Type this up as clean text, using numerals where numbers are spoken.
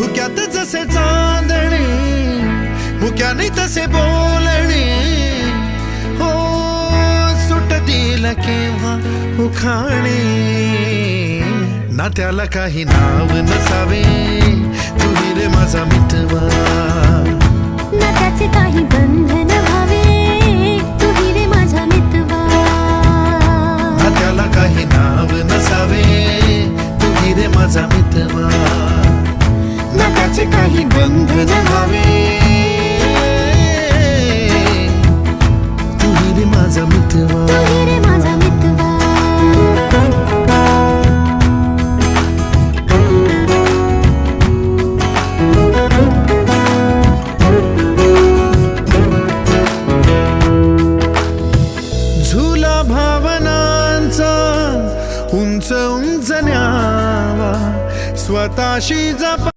धुक्यात जसे चांदणे मुक्याने तसे बोलणे हो सुटतील केव्हा उखाणे ना त्याला काही नाव नसावे तुही रे माझा मितवा ना त्याचे काही बंधन व्हावे तुही रे माझा मितवा ना त्याला काही नाव नसावे तुही रे माझा मितवा ना त्याचे काही बंधन व्हावे तुही रे माझा मितवा तुही रे माझा मितवा झुला भावनांचा उंच उंच न्यावा स्वतःशी जपा